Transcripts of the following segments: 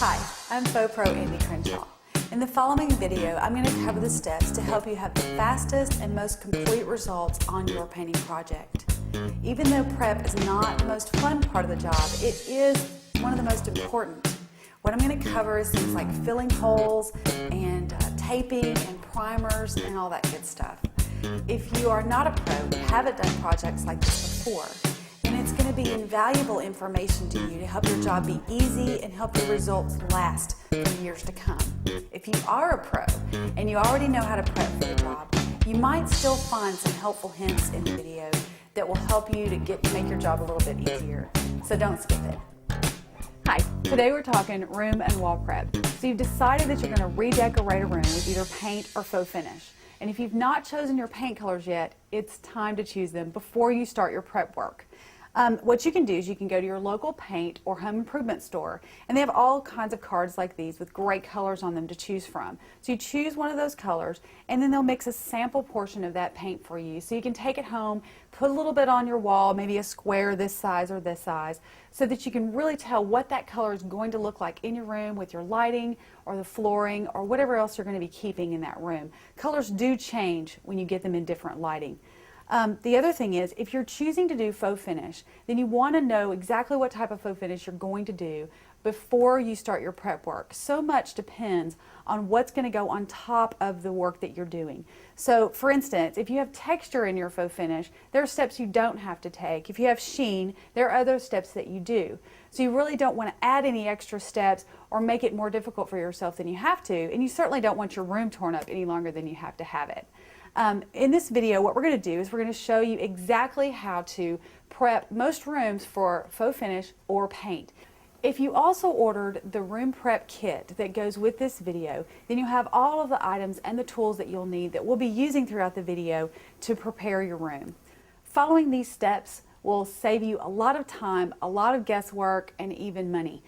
Hi, I'm Faux Pro Amy Crenshaw. In the following video, I'm going to cover the steps to help you have the fastest and most complete results on your painting project. Even though prep is not the most fun part of the job, it is one of the most important. What I'm going to cover is things like filling holes and taping and primers and all that good stuff. If you are not a pro, haven't done projects like this before, then it's going to be invaluable information to you to help your job be easy and help your results last for years to come. If you are a pro and you already know how to prep for the job, you might still find some helpful hints in the video that will help you to make your job a little bit easier. So don't skip it. Hi, today we're talking room and wall prep. So you've decided that you're going to redecorate a room with either paint or faux finish. And if you've not chosen your paint colors yet, it's time to choose them before you start your prep work. What you can do is you can go to your local paint or home improvement store, and they have all kinds of cards like these with great colors on them to choose from. So you choose one of those colors, and then they'll mix a sample portion of that paint for you. So you can take it home, put a little bit on your wall, maybe a square this size or this size, so that you can really tell what that color is going to look like in your room with your lighting or the flooring or whatever else you're going to be keeping in that room. Colors do change when you get them in different lighting. The other thing is, if you're choosing to do faux finish, then you want to know exactly what type of faux finish you're going to do before you start your prep work. So much depends on what's going to go on top of the work that you're doing. So, for instance, if you have texture in your faux finish, there are steps you don't have to take. If you have sheen, there are other steps that you do. So you really don't want to add any extra steps or make it more difficult for yourself than you have to, and you certainly don't want your room torn up any longer than you have to have it. In this video, what we're going to do is we're going to show you exactly how to prep most rooms for faux finish or paint. If you also ordered the room prep kit that goes with this video, then you'll have all of the items and the tools that you'll need that we'll be using throughout the video to prepare your room. Following these steps will save you a lot of time, a lot of guesswork, and even money.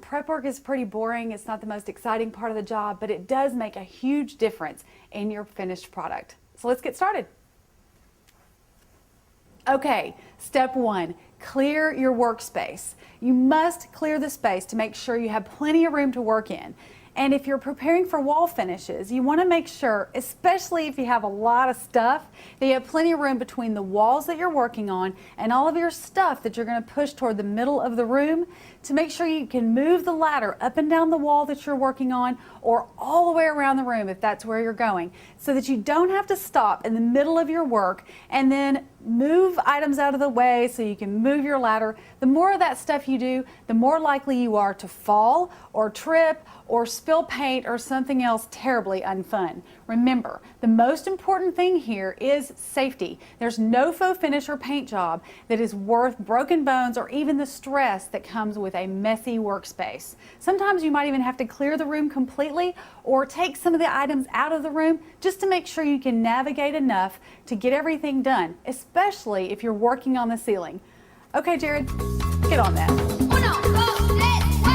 Prep work is pretty boring. It's not the most exciting part of the job, but it does make a huge difference in your finished product. So let's get started. Okay, step one, clear your workspace. You must clear the space to make sure you have plenty of room to work in. And if you're preparing for wall finishes, you want to make sure, especially if you have a lot of stuff, that you have plenty of room between the walls that you're working on and all of your stuff that you're going to push toward the middle of the room to make sure you can move the ladder up and down the wall that you're working on or all the way around the room if that's where you're going, so that you don't have to stop in the middle of your work and then move items out of the way so you can move your ladder. The more of that stuff you do, the more likely you are to fall or trip or spill paint or something else terribly unfun. Remember, the most important thing here is safety. There's no faux finish or paint job that is worth broken bones or even the stress that comes with a messy workspace. Sometimes you might even have to clear the room completely or take some of the items out of the room just to make sure you can navigate enough to get everything done, especially if you're working on the ceiling. Okay, Jared, get on that. 1, 2, 3, 4.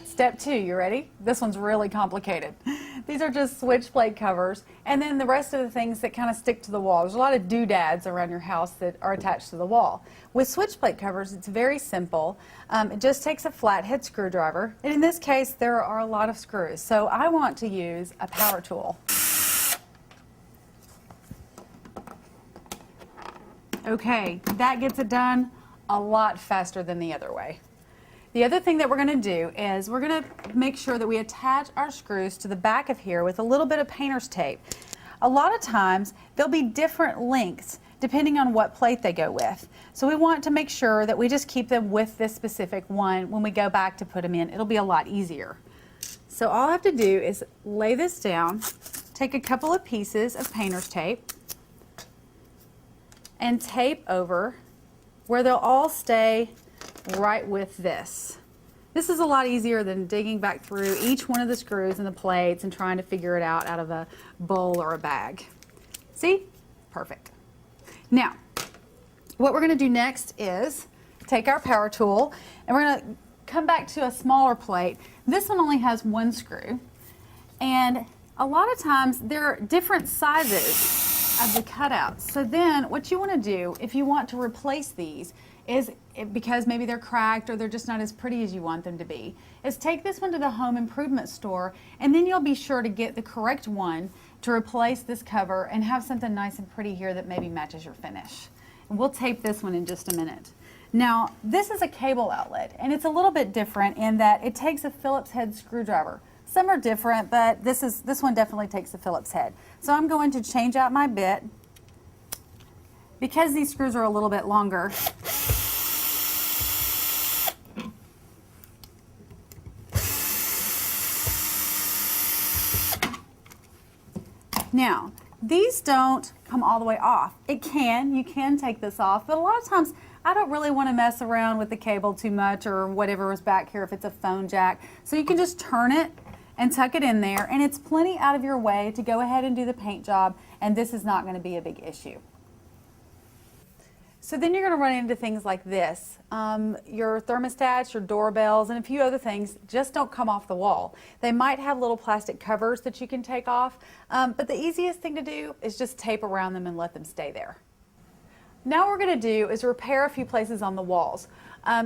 Step 2, you ready? This one's really complicated. These are just switch plate covers, and then the rest of the things that kind of stick to the wall. There's a lot of doodads around your house that are attached to the wall. With switch plate covers, it's very simple. It just takes a flathead screwdriver, and in this case, there are a lot of screws. So I want to use a power tool. Okay, that gets it done a lot faster than the other way. The other thing that we're going to do is we're going to make sure that we attach our screws to the back of here with a little bit of painter's tape. A lot of times there'll be different lengths depending on what plate they go with. So we want to make sure that we just keep them with this specific one when we go back to put them in. It'll be a lot easier. So all I have to do is lay this down, take a couple of pieces of painter's tape, and tape over where they'll all stay right with this. This is a lot easier than digging back through each one of the screws and the plates and trying to figure it out of a bowl or a bag. See? Perfect. Now, what we're going to do next is take our power tool and we're going to come back to a smaller plate. This one only has one screw, and a lot of times there are different sizes of the cutouts. So then what you want to do if you want to replace these is, because maybe they're cracked or they're just not as pretty as you want them to be, is take this one to the home improvement store, and then you'll be sure to get the correct one to replace this cover and have something nice and pretty here that maybe matches your finish. And we'll tape this one in just a minute. Now, this is a cable outlet, and it's a little bit different in that it takes a Phillips head screwdriver. Some are different, but this one definitely takes a Phillips head. So I'm going to change out my bit. Because these screws are a little bit longer, now, these don't come all the way off. You can take this off, but a lot of times I don't really want to mess around with the cable too much or whatever is back here if it's a phone jack. So you can just turn it and tuck it in there, and it's plenty out of your way to go ahead and do the paint job, and this is not going to be a big issue. So then you're going to run into things like this. Your thermostats, your doorbells, and a few other things just don't come off the wall. They might have little plastic covers that you can take off, but the easiest thing to do is just tape around them and let them stay there. Now what we're going to do is repair a few places on the walls.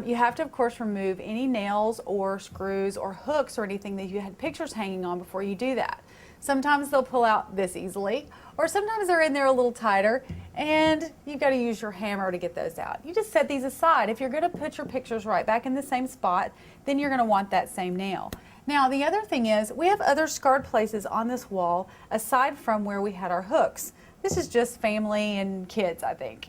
You have to, of course, remove any nails or screws or hooks or anything that you had pictures hanging on before you do that. Sometimes they'll pull out this easily, or sometimes they're in there a little tighter, and you've got to use your hammer to get those out. You just set these aside. If you're going to put your pictures right back in the same spot, then you're going to want that same nail. Now, the other thing is, we have other scarred places on this wall aside from where we had our hooks. This is just family and kids, I think.